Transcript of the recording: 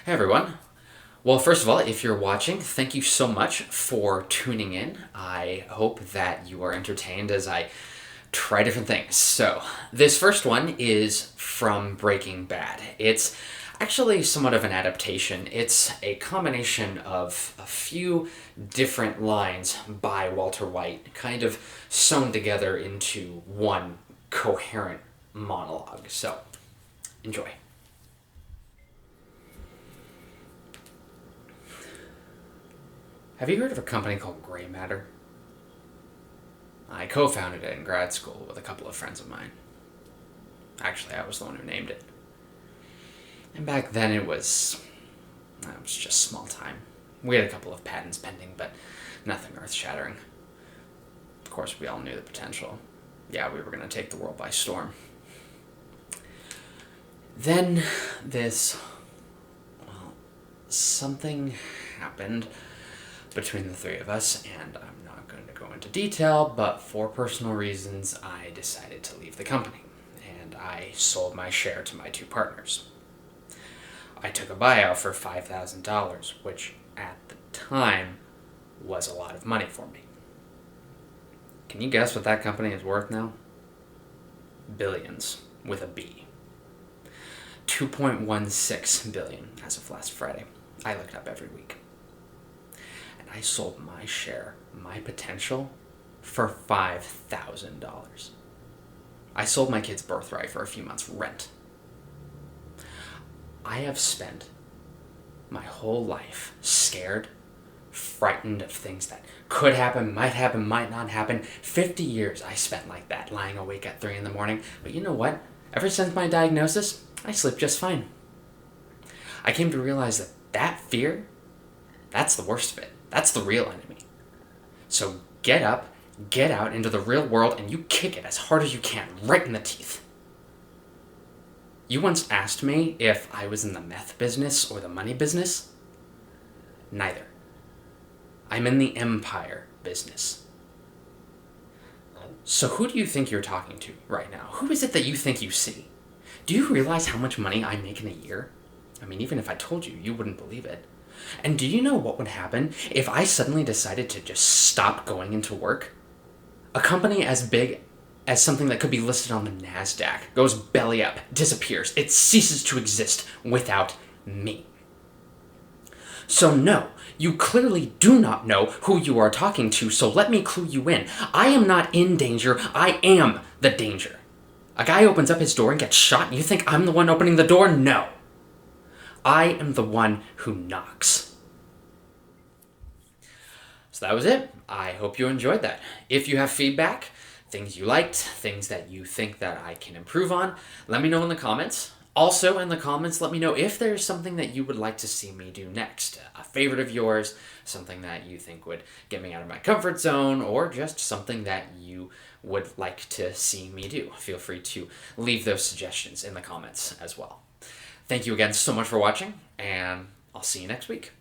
Hey everyone. Well, first of all, if you're watching, thank you so much for tuning in. I hope that you are entertained as I try different things. So, this first one is from Breaking Bad. It's actually somewhat of an adaptation. It's a combination of a few different lines by Walter White, kind of sewn together into one coherent monologue. So, enjoy. Have you heard of a company called Gray Matter? I co founded it in grad school with a couple of friends of mine. Actually, I was the one who named it. And back then it was just small time. We had a couple of patents pending, but nothing earth shattering. Of course, we all knew the potential. Yeah, we were going to take the world by storm. Then this, well, something happened between the three of us, and I'm not going to go into detail, but for personal reasons, I decided to leave the company, and I sold my share to my two partners. I took a buyout for $5,000, which at the time was a lot of money for me. Can you guess what that company is worth now? Billions, with a B. 2.16 billion as of last Friday. I look it up every week. And I sold my share, my potential, for $5,000. I sold my kid's birthright for a few months' rent. I have spent my whole life scared, frightened of things that could happen, might not happen. 50 years I spent like that, lying awake at 3 in the morning. But you know what? Ever since my diagnosis, I sleep just fine. I came to realize that fear, that's the worst of it. That's the real enemy. So get up, get out into the real world, and you kick it as hard as you can, right in the teeth. You once asked me if I was in the meth business or the money business. Neither. I'm in the empire business. So who do you think you're talking to right now? Who is it that you think you see? Do you realize how much money I make in a year? I mean, even if I told you, you wouldn't believe it. And do you know what would happen if I suddenly decided to just stop going into work? A company as big as something that could be listed on the NASDAQ goes belly up, disappears. It ceases to exist without me. So no, you clearly do not know who you are talking to, so let me clue you in. I am not in danger, I am the danger. A guy opens up his door and gets shot, and you think I'm the one opening the door? No. I am the one who knocks. So that was it. I hope you enjoyed that. If you have feedback, things you liked, things that you think that I can improve on, let me know in the comments. Also in the comments, let me know if there's something that you would like to see me do next. A favorite of yours, something that you think would get me out of my comfort zone, or just something that you would like to see me do. Feel free to leave those suggestions in the comments as well. Thank you again so much for watching, and I'll see you next week.